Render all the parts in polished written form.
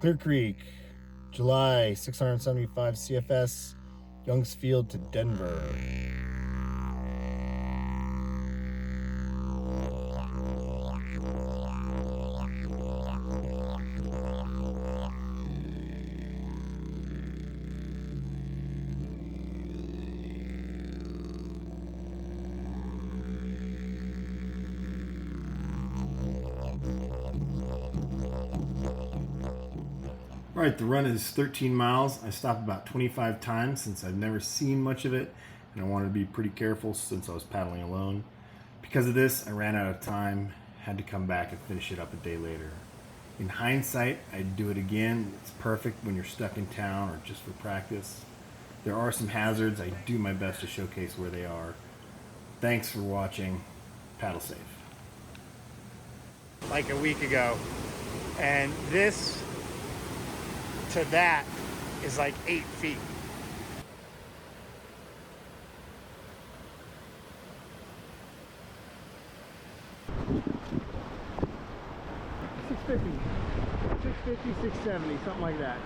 Clear Creek, July, 675 CFS, Youngsfield to Denver. All right, the run is 13 miles. I stopped about 25 times since I've never seen much of it, and I wanted to be pretty careful since I was paddling alone. Because of this, I ran out of time, had to come back and finish it up a day later. In hindsight, I'd do it again. It's perfect when you're stuck in town or just for practice. There are some hazards. I do my best to showcase where they are. Thanks for watching. Paddle safe. Like a week ago, and this to that is like 8 feet. $650, $670, something like that.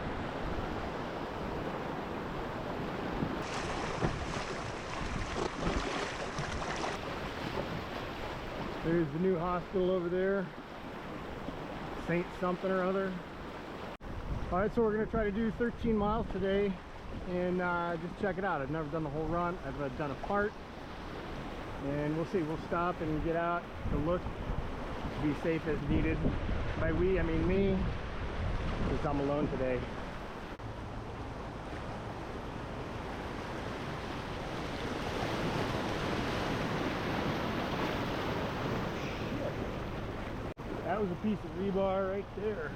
There's the new hospital over there, Saint something or other. All right, so we're gonna try to do 13 miles today and just check it out. I've never done the whole run. I've done a part, and we'll see. We'll stop and get out to look, to be safe as needed. By we, I mean me, because I'm alone today. That was a piece of rebar right there.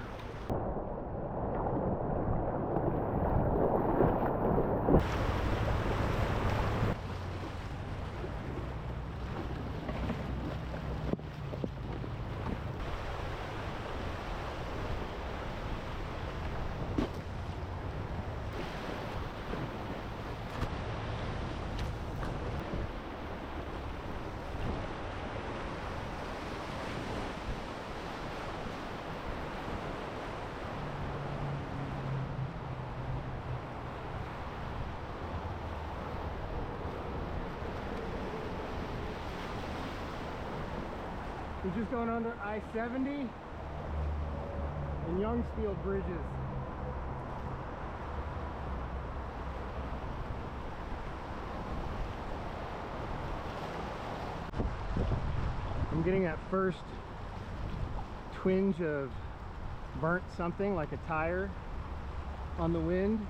We're just going under I-70 and Youngsfield bridges. I'm getting that first twinge of burnt something like a tire on the wind.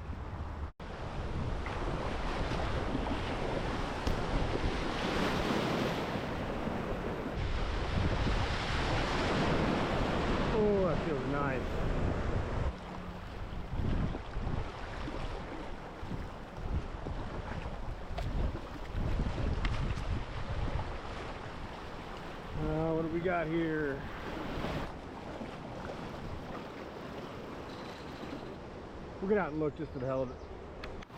Oh, that feels nice. What do we got here? We'll get out and look just for the hell of it.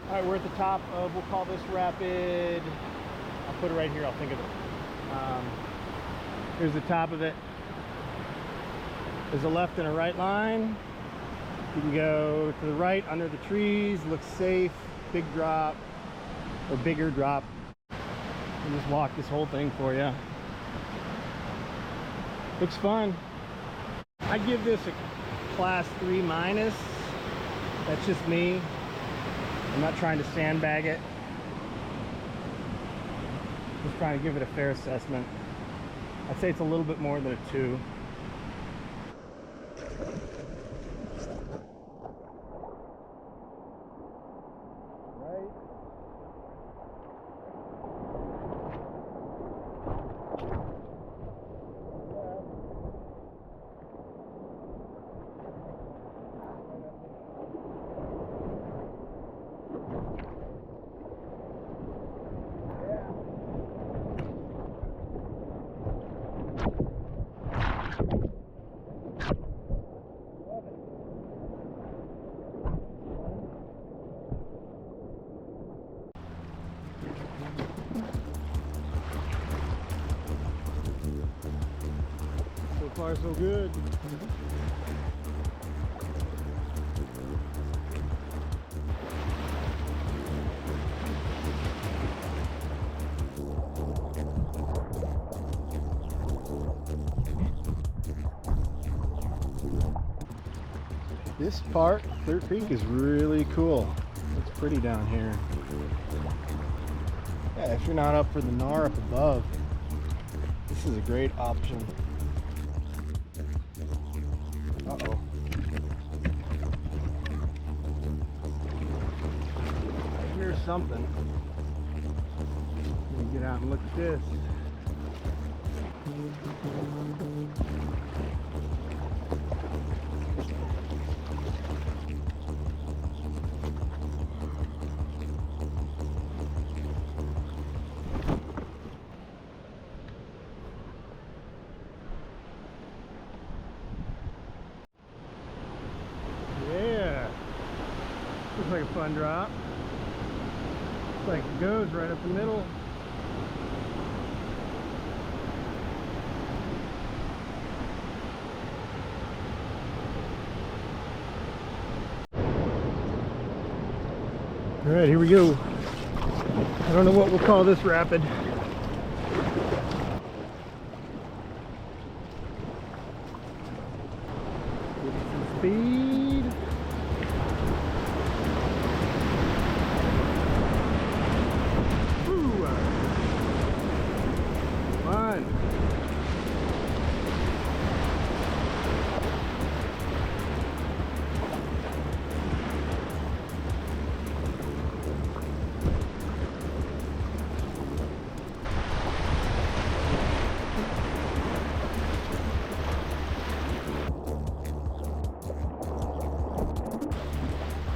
All right, we're at the top of, we'll call this rapid. I'll put it right here, I'll think of it. Here's the top of it. There's a left and a right line. You can go to the right under the trees, looks safe, big drop, or bigger drop. I'll just walk this whole thing for you. Looks fun. I give this a class 3 minus. That's just me. I'm not trying to sandbag it. Just trying to give it a fair assessment. I'd say it's a little bit more than a 2. So far so good. This part, Third Peak, is really cool. It's pretty down here. Yeah, if you're not up for the gnar up above, this is a great option. Uh-oh. I hear something. Let me get out and look at this. Yeah, looks like a fun drop. Looks like it goes right up the middle. All right, here we go. I don't know what we'll call this rapid. Get some speed. Ooh. Fun.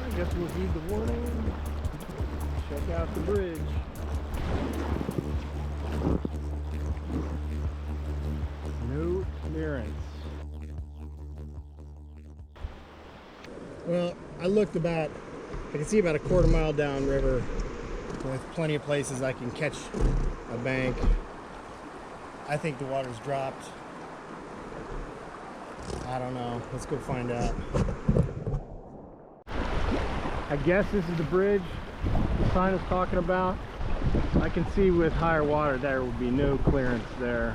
I guess we'll heed the warning. Check out the bridge. No clearance. Well, I looked I can see about a quarter mile downriver with plenty of places I can catch a bank. I think the water's dropped. I don't know. Let's go find out. I guess this is the bridge the sign is talking about. I can see with higher water there would be no clearance there.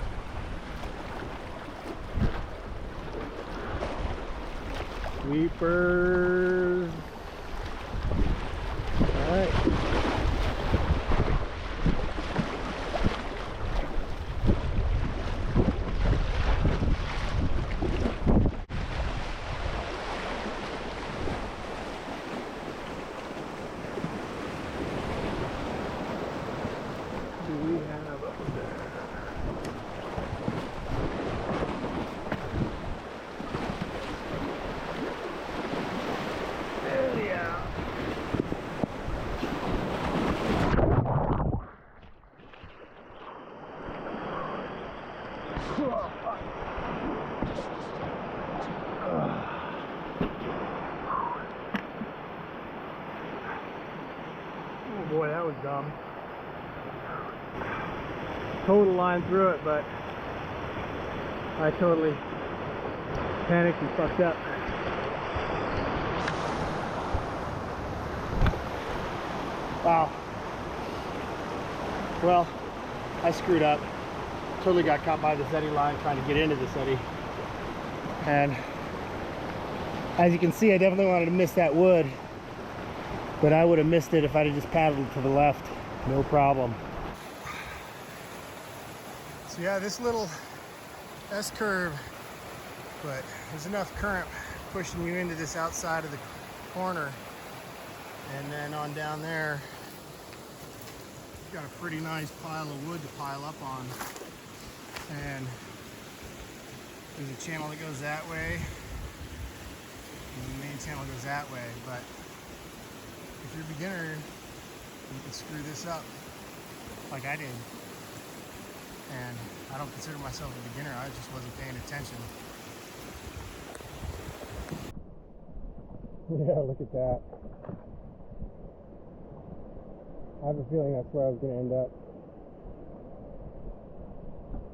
Sweepers. All right. Oh boy, that was dumb. Total line through it, but I totally panicked and fucked up. Wow. Well, I screwed up. Totally got caught by this eddy line trying to get into this eddy. And as you can see, I definitely wanted to miss that wood, but I would have missed it if I'd have just paddled to the left. No problem. So yeah, this little S-curve, but there's enough current pushing you into this outside of the corner. And then on down there, you've got a pretty nice pile of wood to pile up on. And there's a channel that goes that way, and the main channel goes that way. But if you're a beginner, you can screw this up like I did. And I don't consider myself a beginner, I just wasn't paying attention. Yeah, look at that. I have a feeling that's where I was going to end up.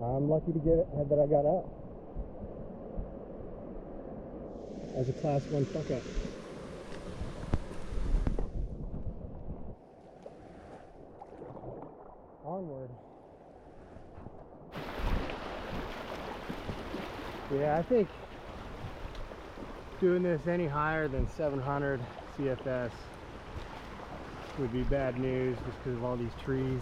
I'm lucky to get it, that I got out. As a class 1 fuck up. Onward. Yeah, I think Doing this any higher than 700 CFS would be bad news just because of all these trees.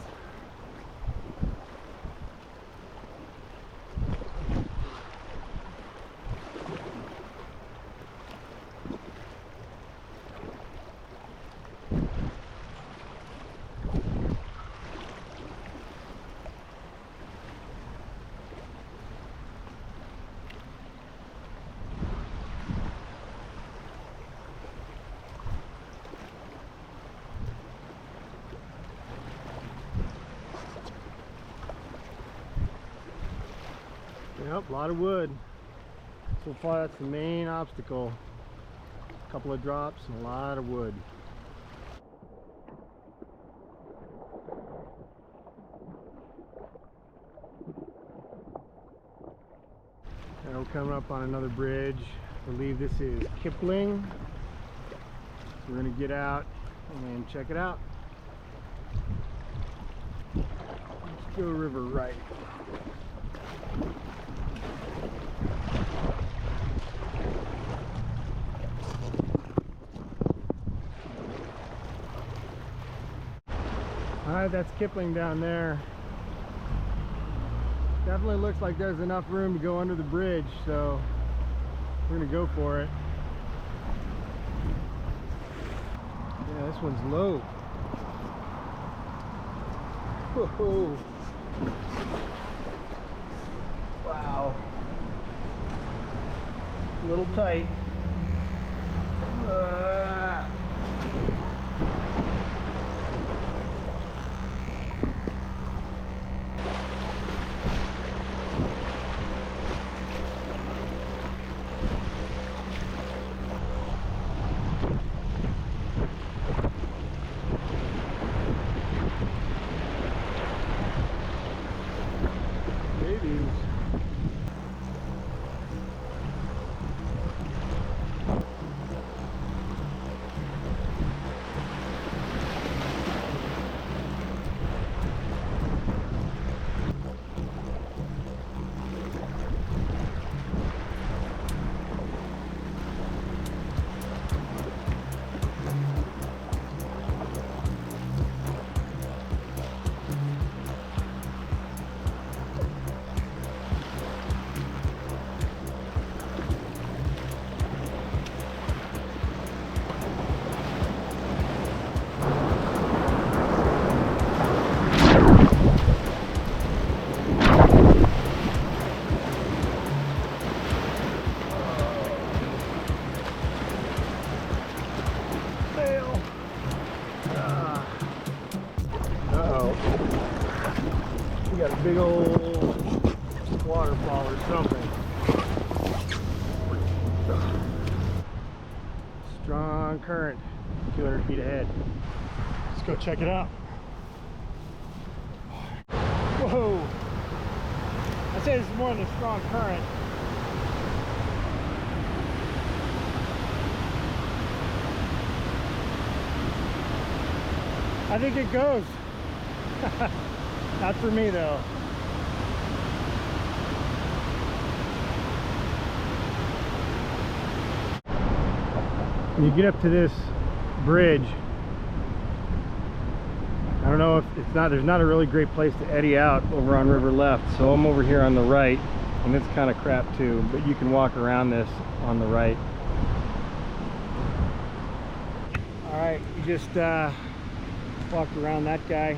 Yep, a lot of wood. So far that's the main obstacle. A couple of drops and a lot of wood. Now we're coming up on another bridge. I believe this is Kipling. So we're gonna get out and check it out. Let's go river right. Alright, that's Kipling down there. Definitely looks like there's enough room to go under the bridge, so we're gonna go for it. Yeah, this one's low. Whoa. Wow. A little tight. Got a big old waterfall or something. Strong current, 200 feet ahead. Let's go check it out. Whoa! I'd say this is more than a strong current. I think it goes. Not for me though. When you get up to this bridge, I don't know if there's not a really great place to eddy out over on river left, so I'm over here on the right, and it's kind of crap too, but you can walk around this on the right. All right, you just walked around that guy.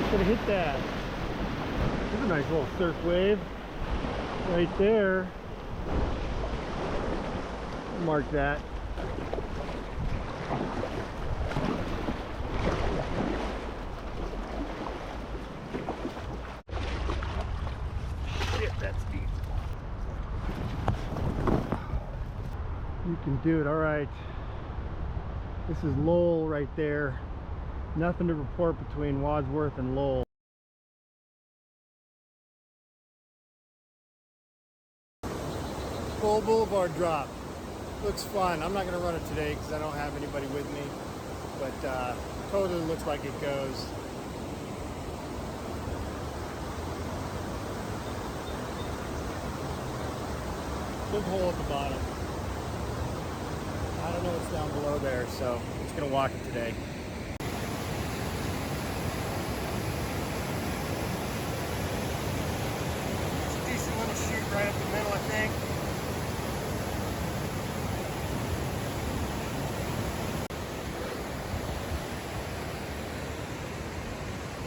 Could have hit that. There's a nice little surf wave right there. Mark that. Shit, that's deep. You can do it. All right. This is Lowell right there. Nothing to report between Wadsworth and Lowell. Lowell Boulevard drop. Looks fun. I'm not going to run it today because I don't have anybody with me, but totally looks like it goes. Big hole at the bottom. I don't know what's down below there, so I'm just going to walk it today. It's a decent little chute right up the middle, I think.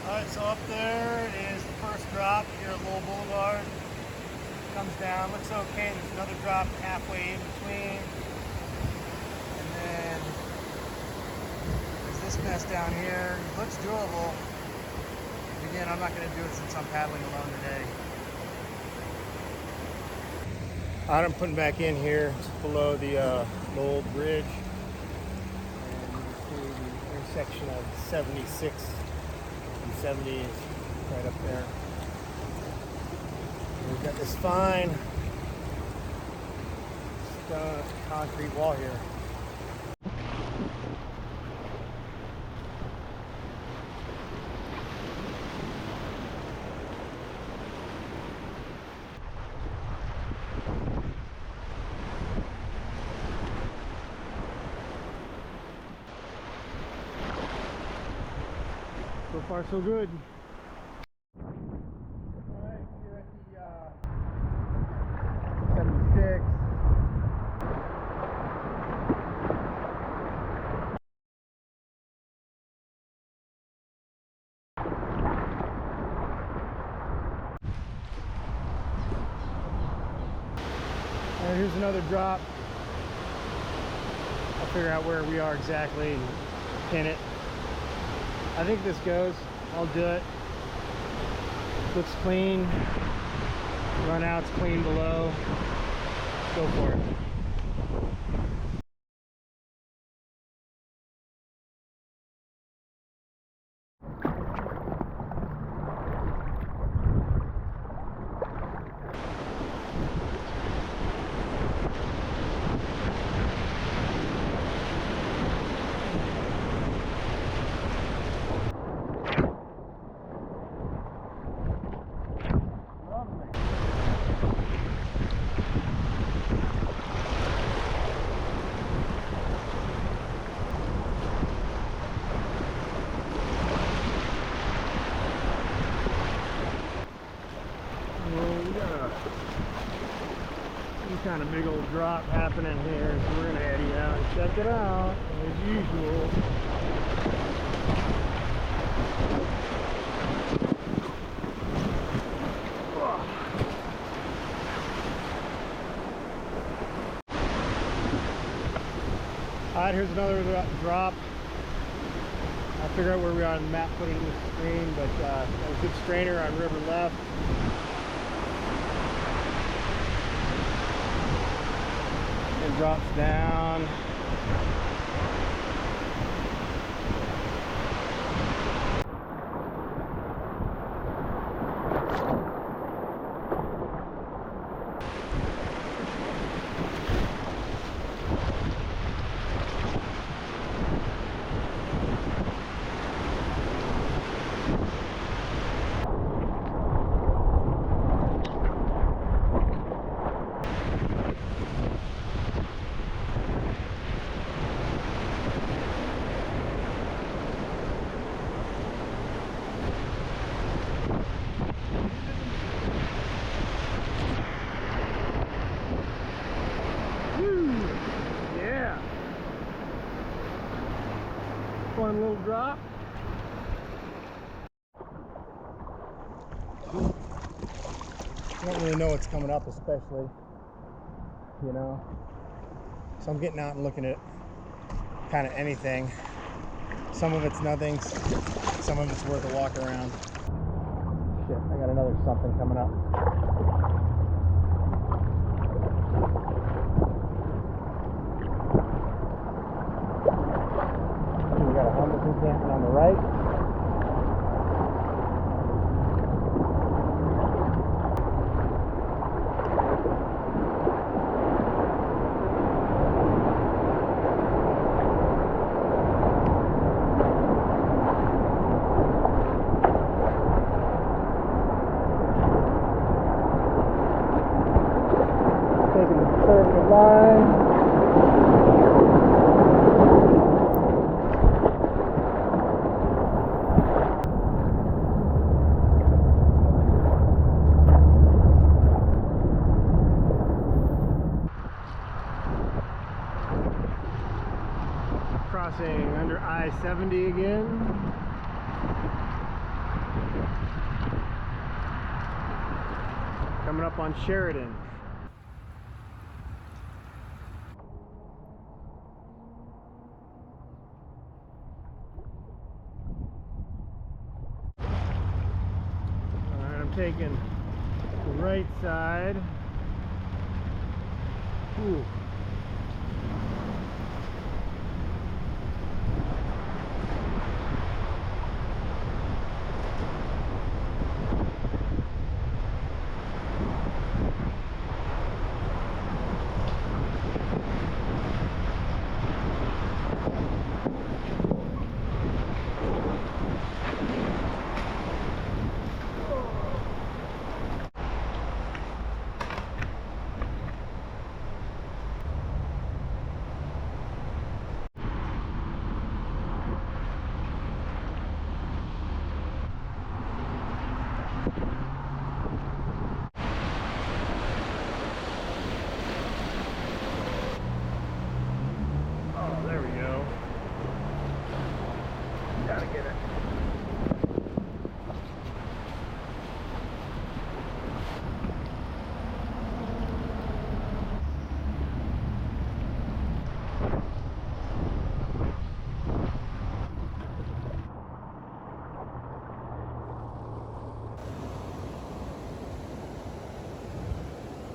Alright, so up there is the first drop here at Lowell Boulevard. Comes down, looks okay. There's another drop halfway in between. And then there's this mess down here. It looks doable. But again, I'm not going to do it since I'm paddling alone today. Alright, I'm putting back in here just below the Lowell Bridge. And you can see the intersection of 76 and 70 is right up there. We've got this fine stone concrete wall here. So far, so good. And here's another drop. I'll figure out where we are exactly and pin it. I think this goes. I'll do it. Looks clean. Run out's clean below. Go for it. Kind of big old drop happening here, so we're gonna head out and check it out as usual. Alright, here's another drop. I'll figure out where we are on the map putting the screen, but got a good strainer on river left. It drops down. Fun little drop. I don't really know what's coming up, especially, you know. So I'm getting out and looking at kind of anything. Some of it's nothing, some of it's worth a walk around. Shit, I got another something coming up. We got a homeless encampment on the right. Taking the conservative line. Crossing under I-70 again. Coming up on Sheridan. Alright, I'm taking the right side. Ooh. There we go. Gotta get it.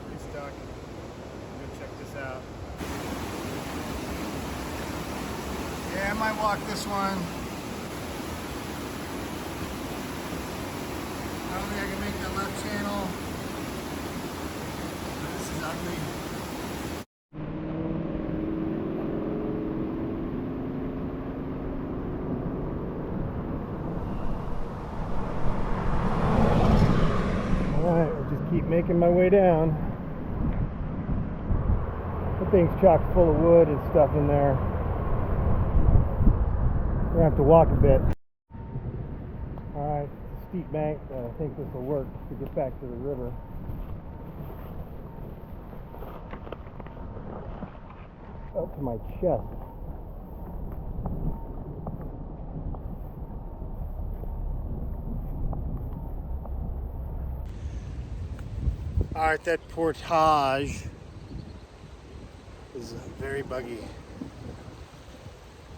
Pretty stuck. Go check this out. Yeah, I might walk this one. I don't think I can make that left channel. This is ugly. Alright, I'll just keep making my way down. That thing's chock full of wood and stuff in there. We're gonna have to walk a bit. Alright, steep bank, but I think this will work to get back to the river. Up to my chest. Alright, that portage is very buggy.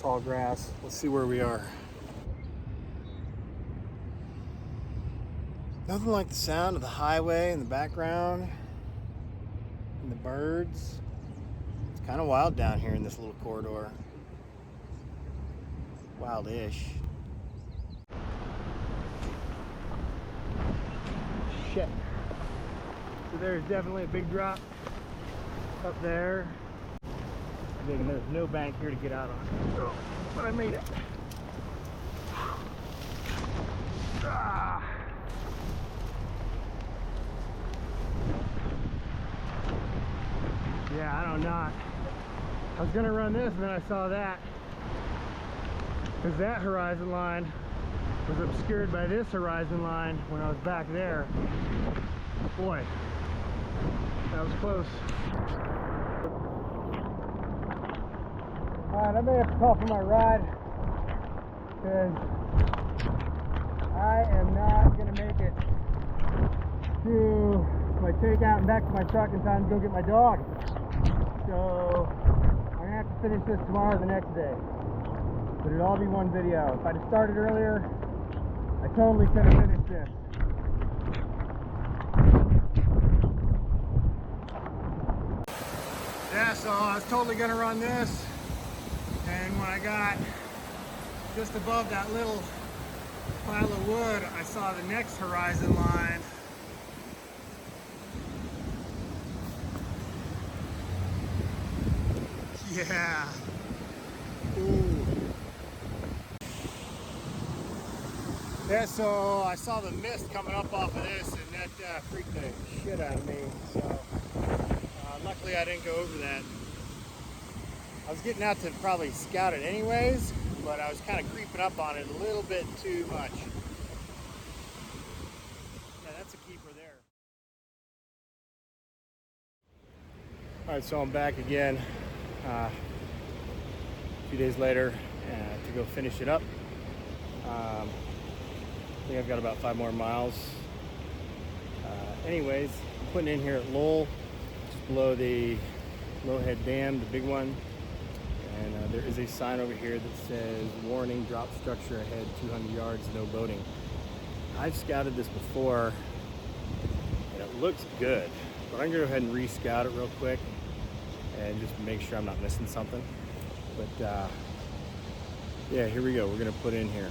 Tall grass. Let's see where we are. Nothing like the sound of the highway in the background and the birds. It's kind of wild down here in this little corridor. Wild-ish. Shit. So there's definitely a big drop up there. And there's no bank here to get out on. Oh, but I made it. Ah. Yeah, I don't know. I was gonna run this and then I saw that. Because that horizon line was obscured by this horizon line when I was back there. Boy, that was close. Alright, I may have to call for my ride because I am not going to make it to my takeout and back to my truck in time to go get my dog. So I'm going to have to finish this tomorrow or the next day. But it'll all be one video. If I'd have started earlier, I totally could have finished this. Yeah, so I was totally going to run this. And when I got just above that little pile of wood, I saw the next horizon line. Yeah. Ooh. Yeah, so I saw the mist coming up off of this, and that freaked the shit out of me. So luckily I didn't go over that. I was getting out to probably scout it anyways, but I was kind of creeping up on it a little bit too much. Yeah, that's a keeper there. All right, so I'm back again a few days later to go finish it up. I think I've got about 5 more miles. Anyways, I'm putting in here at Lowell, just below the Lowhead Dam, the big one. And there is a sign over here that says, warning, drop structure ahead, 200 yards, no boating. I've scouted this before, and it looks good. But I'm gonna go ahead and re-scout it real quick and just make sure I'm not missing something. But yeah, here we go. We're gonna put in here.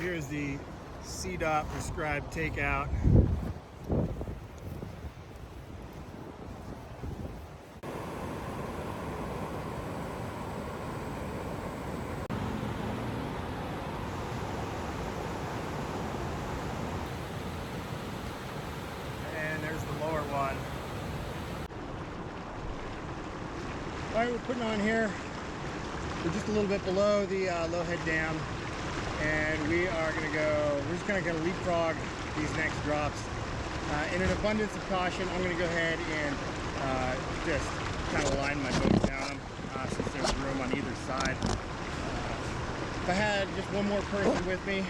Here's the CDOT prescribed takeout. And there's the lower one. All right, we're putting on here. We're just a little bit below the Lowhead Dam. And we're just gonna leapfrog these next drops. In an abundance of caution, I'm gonna go ahead and just kind of line my boat down since there's room on either side. If I had just one more person with me,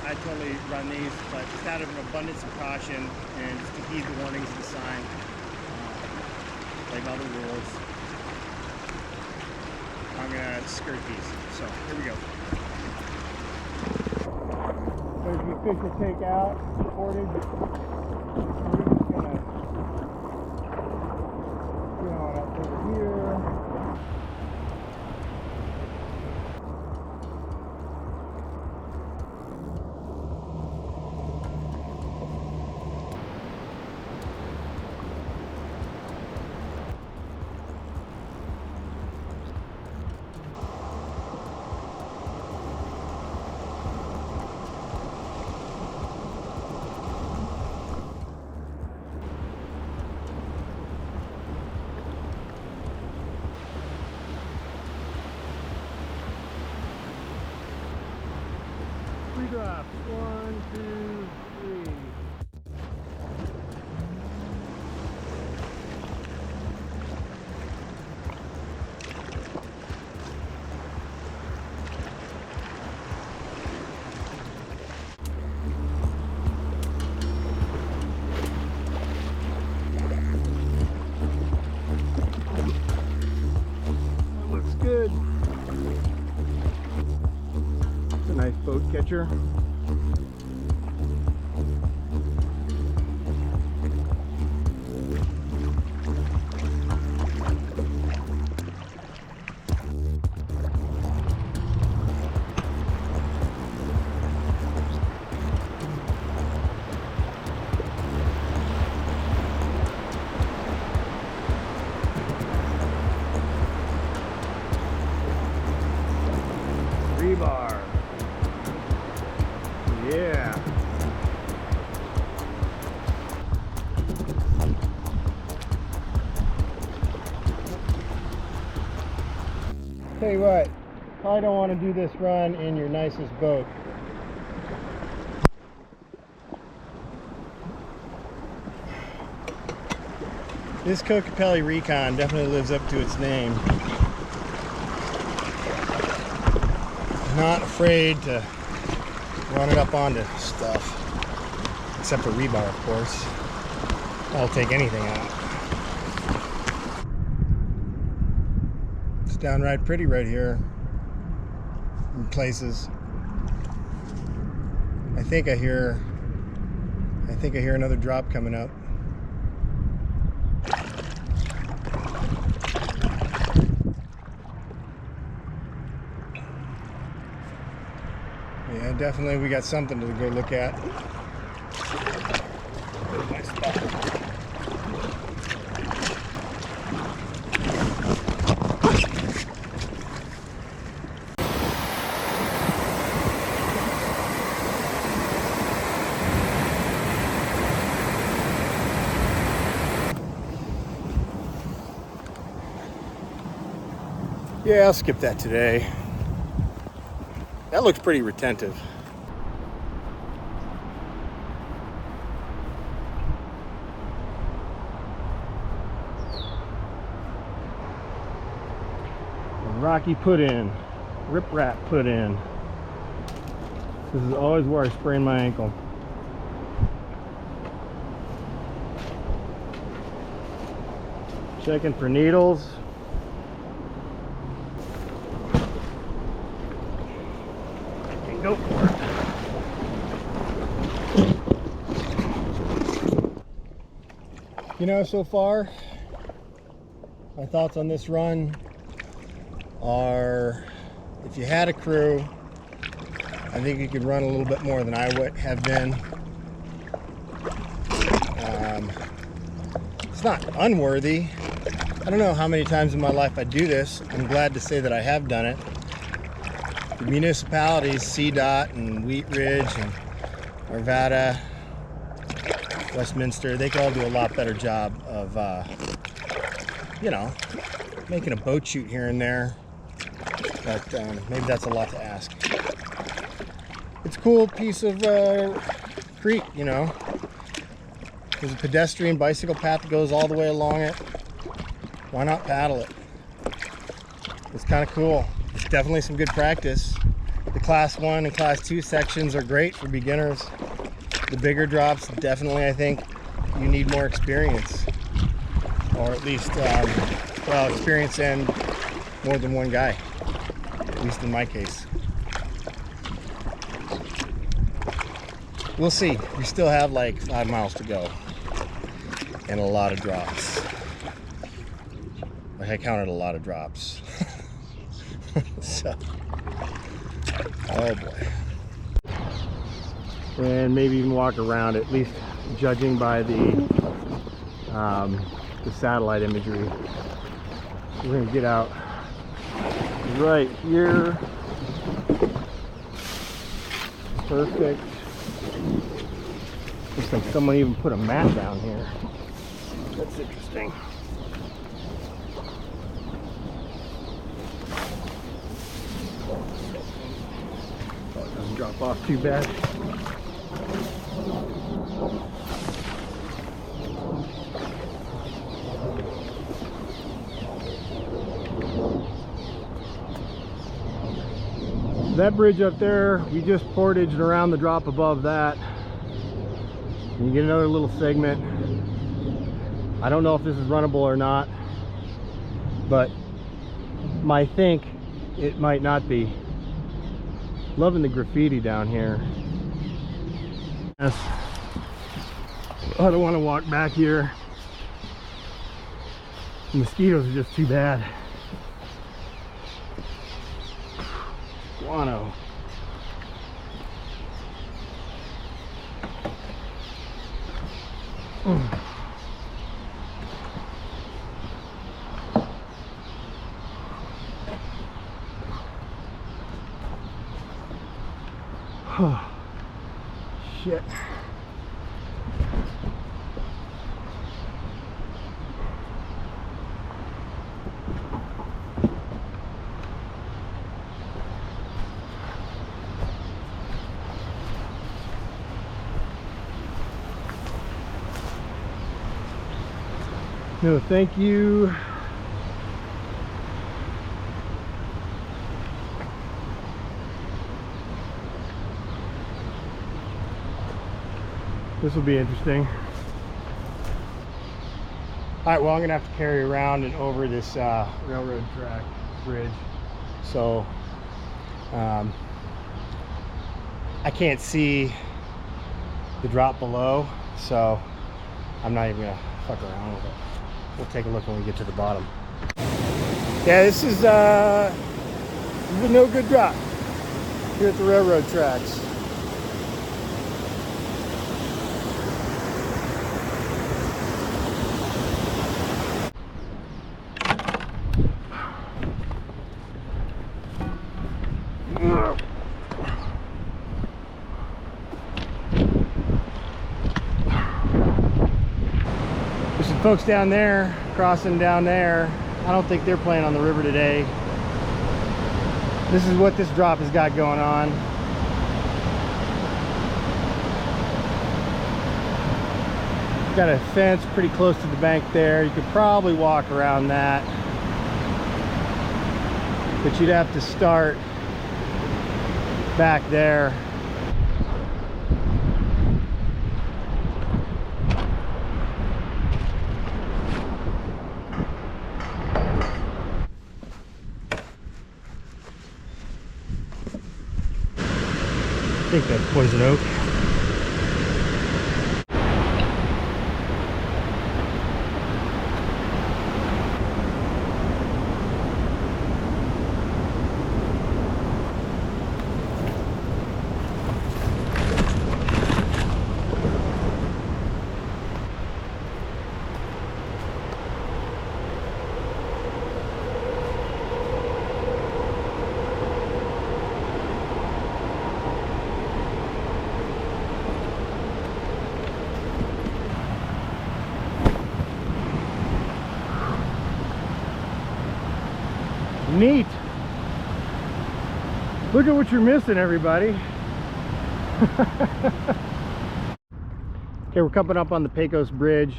I'd totally run these, but just out of an abundance of caution and just to heed the warnings of the sign, like all the rules, I'm gonna skirt these. So here we go. There's the official takeout recorded. We're just gonna get on up over here. Drops. 1, 2, 3. That looks good. It's a nice boat catcher. Rebar. Yeah. Tell you what, probably don't want to do this run in your nicest boat. This Kipling Recon definitely lives up to its name. Not afraid to run it up onto stuff, except for rebar, of course. I'll take anything out. It's downright pretty right here. in places. I think I hear another drop coming up. Yeah, definitely we got something to go look at. There's my spot. Yeah, I'll skip that today. That looks pretty retentive. Rocky put in, riprap put in. This is always where I sprain my ankle. Checking for needles. And go for it. You know, so far, my thoughts on this run are, if you had a crew, I think you could run a little bit more than I would have been. It's not unworthy. I don't know how many times in my life I do this. I'm glad to say that I have done it. The municipalities, CDOT and Wheat Ridge and Arvada, Westminster, they could all do a lot better job of, you know, making a boat shoot here and there. But maybe that's a lot to ask. It's a cool piece of creek, you know. There's a pedestrian bicycle path that goes all the way along it. Why not paddle it? It's kind of cool. It's definitely some good practice. The class 1 and class 2 sections are great for beginners. The bigger drops, definitely, I think you need more experience. Or at least, well, experience and more than one guy. At least in my case. We'll see. We still have like 5 miles to go. And a lot of drops. Like I counted a lot of drops. So, oh boy. And maybe even walk around, at least judging by the satellite imagery. We're gonna get out right here. Perfect. Looks like someone even put a mat down here. That's interesting. Oh, it doesn't drop off too bad. That bridge up there, we just portaged around the drop above that. You get another little segment. I don't know if this is runnable or not, but I think it might not be. Loving the graffiti down here. Yes. I don't want to walk back here. The mosquitoes are just too bad. Guano. Oh, shit. No, thank you. This will be interesting. All right, well, I'm gonna have to carry around and over this railroad track bridge. So I can't see the drop below, so I'm not even gonna fuck around with it. We'll take a look when we get to the bottom. Yeah, this is a no good drop here at the railroad tracks. There's some folks down there, crossing down there. I don't think they're playing on the river today. This is what this drop has got going on. Got a fence pretty close to the bank there. You could probably walk around that, but you'd have to start back there. I think that's poison oak. Neat. Look at what you're missing, everybody. Okay, we're coming up on the Pecos Bridge.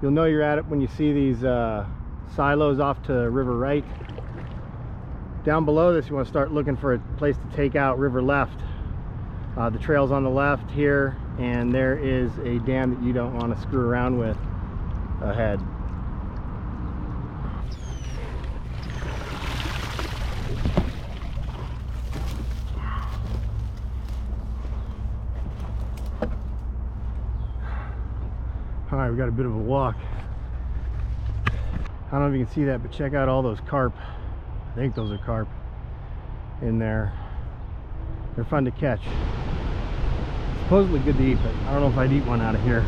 You'll know you're at it when you see these silos off to river right. Down below this, you want to start looking for a place to take out river left. The trail's on the left here, and there is a dam that you don't want to screw around with ahead. All right, we got a bit of a walk. I don't know if you can see that, but check out all those carp. I think those are carp in there. They're fun to catch. Supposedly good to eat, but I don't know if I'd eat one out of here.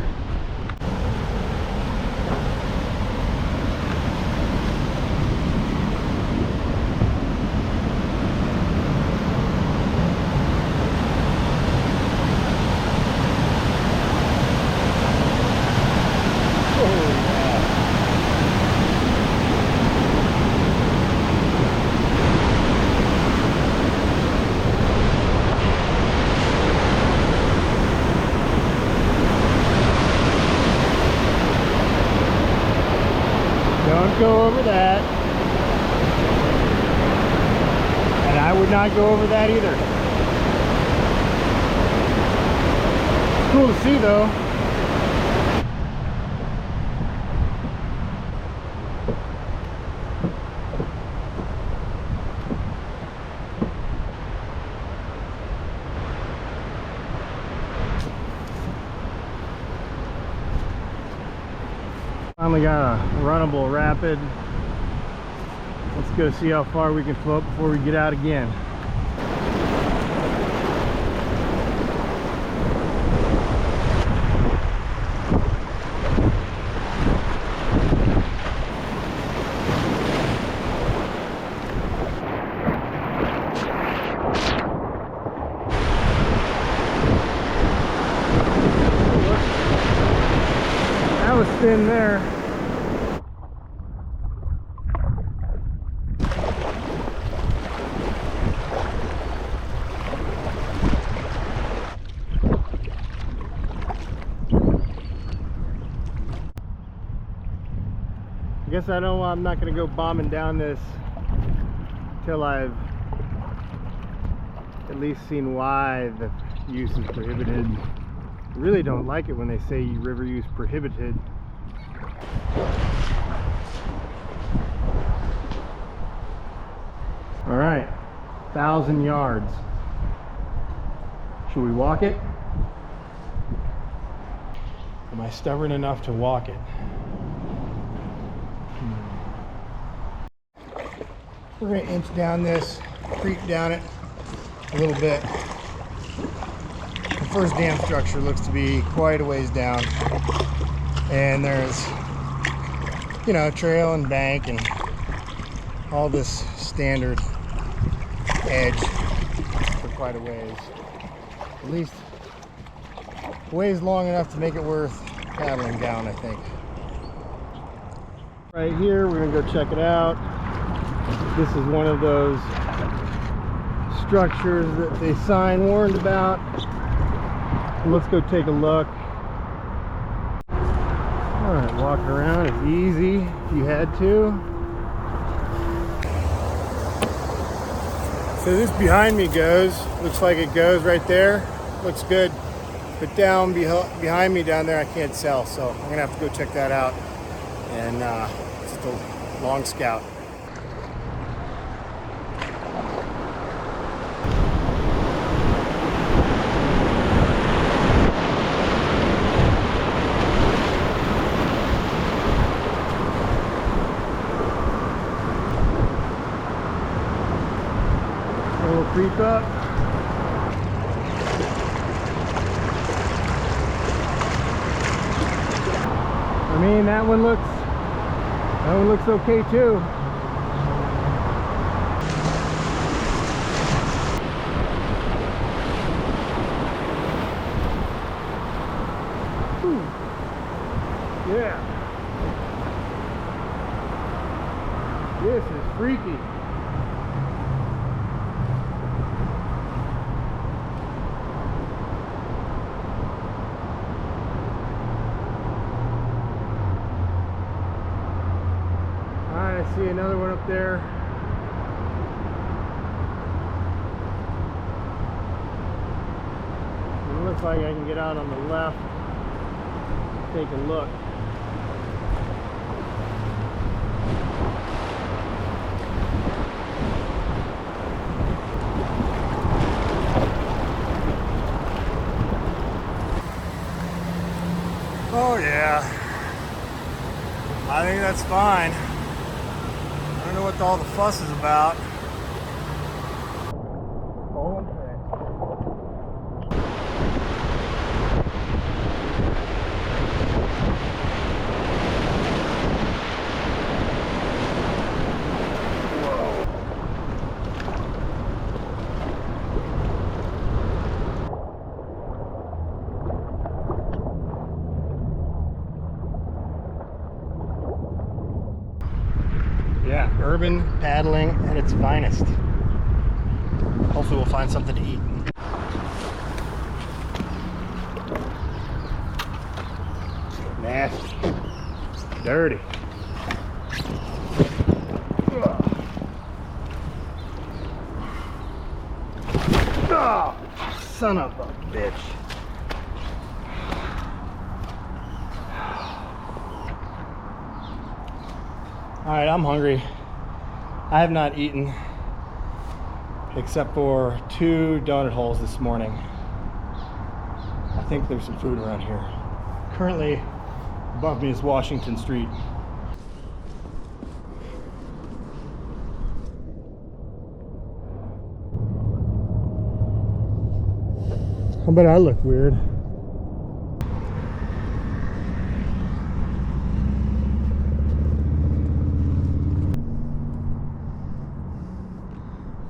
Don't go over that. And I would not go over that either. It's cool to see though. Finally got a runnable rapid. Let's go see how far we can float before we get out again. That was thin there. I guess I know I'm not going to go bombing down this till I've at least seen why the use is prohibited. I really don't like it when they say river use prohibited. All right, 1,000 yards. Should we walk it? Am I stubborn enough to walk it? We're going to inch down this, creep down it a little bit. The first dam structure looks to be quite a ways down. And there's, you know, trail and bank and all this standard edge for quite a ways. At least ways long enough to make it worth paddling down, I think. Right here, we're gonna go check it out. This is one of those structures that they sign warned about. Let's go take a look. All right, walking around is easy if you had to. So this behind me goes, looks like it goes right there. Looks good. But down behind me down there, I can't tell. So I'm gonna have to go check that out. And just a long scout. Creep up. I mean, that one looks okay too. Whew. Yeah. This is freaky. I see another one up there. It looks like I can get out on the left, take a look. Oh yeah, I think that's fine. I don't know what all the fuss is about. Yeah, urban paddling at its finest. Hopefully we'll find something to eat. Nasty. Dirty. Oh, son of a bitch. Alright, I'm hungry. I have not eaten except for 2 donut holes this morning. I think there's some food around here. Currently, above me is Washington Street. I bet I look weird.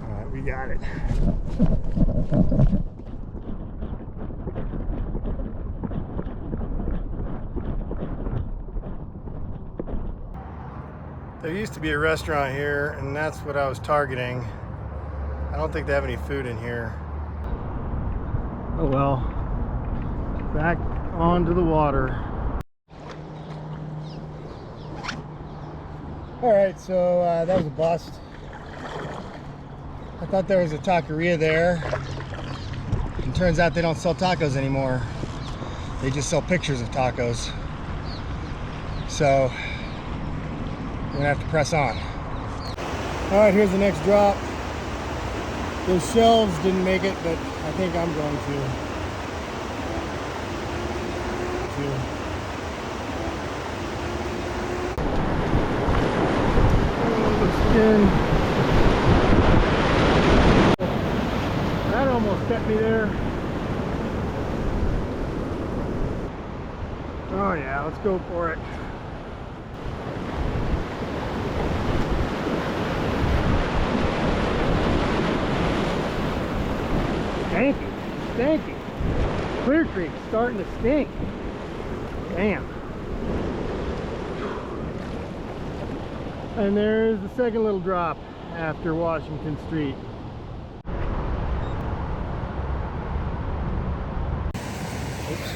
Alright, we got it. There used to be a restaurant here, and that's what I was targeting. I don't think they have any food in here. Oh well, back onto the water. Alright, so that was a bust. I thought there was a taqueria there. And turns out they don't sell tacos anymore. They just sell pictures of tacos. So, we're gonna have to press on. Alright, here's the next drop. Those shelves didn't make it, but I think I'm going to. That almost kept me there. Oh yeah, let's go for it. Stanky. Clear Creek's starting to stink. Damn. And there's the second little drop after Washington Street. Oops.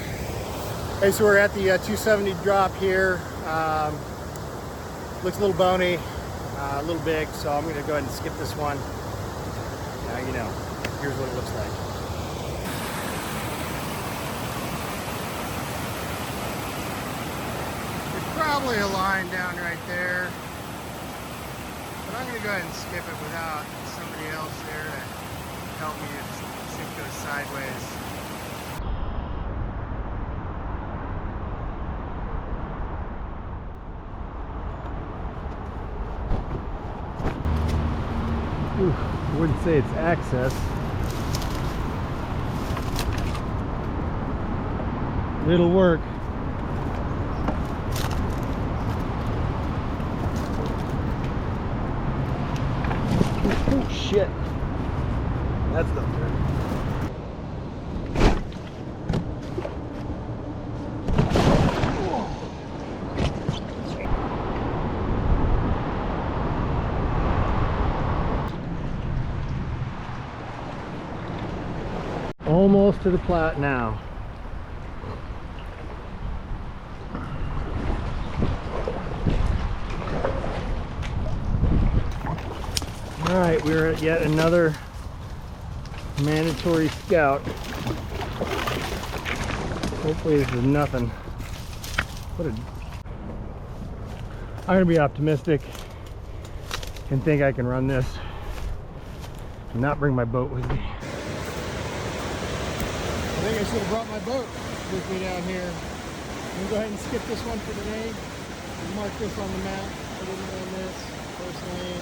Okay, so we're at the 270 drop here. Looks a little bony, a little big, so I'm going to go ahead and skip this one. Now you know. Here's what it looks like. There's probably a line down right there, but I'm going to go ahead and skip it without somebody else there to help me if shit goes sideways. Ooh, I wouldn't say it's access. It'll work. Oh shit. That's not good. Almost to the Platte now. Alright, we're at yet another mandatory scout. Hopefully this is nothing. I'm gonna be optimistic and think I can run this and not bring my boat with me. I think I should have brought my boat with me down here. I'm gonna go ahead and skip this one for today. I'll mark this on the map. I didn't run this personally.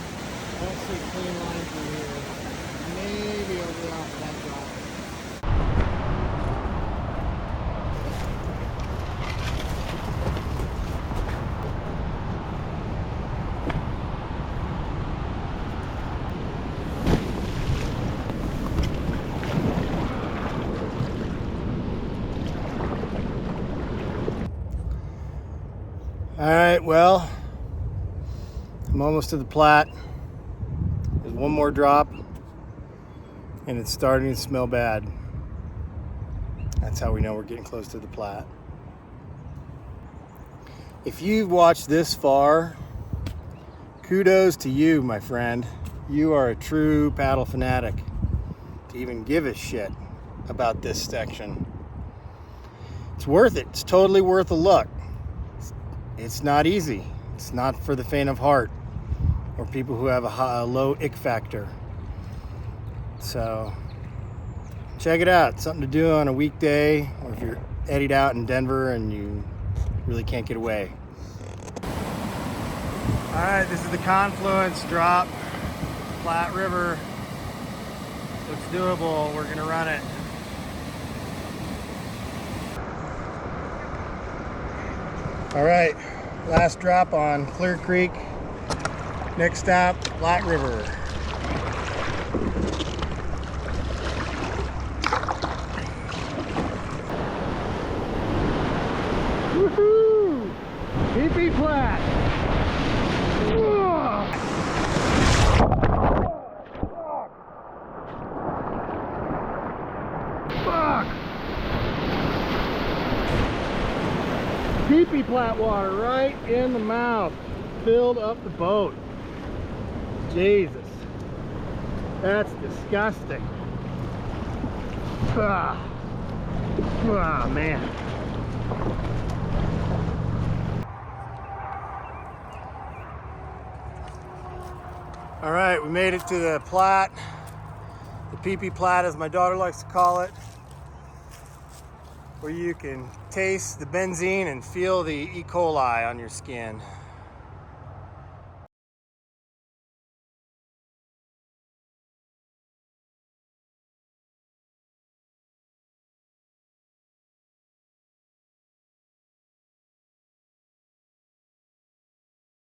I don't see a clean line through here. Maybe over off that drop. All right, well, I'm almost to the Platte. There's one more drop, and it's starting to smell bad. That's how we know we're getting close to the Platte. If you've watched this far, kudos to you, my friend. You are a true paddle fanatic to even give a shit about this section. It's worth it. It's totally worth a look. It's not easy. It's not for the faint of heart or people who have a low ick factor. So check it out. Something to do on a weekday, or if you're eddied out in Denver and you really can't get away. All right, this is the confluence drop, Platte River. Looks doable. We're gonna run it. All right, last drop on Clear Creek. Next stop, Platte River. Woohoo! PP Platte. Whoa. Fuck! Pee-pee Platte water right in the mouth. Filled up the boat. Jesus. That's disgusting. Ah. Oh, man. All right, we made it to the Platte. pee-pee plat, as my daughter likes to call it, where you can taste the benzene and feel the E. coli on your skin.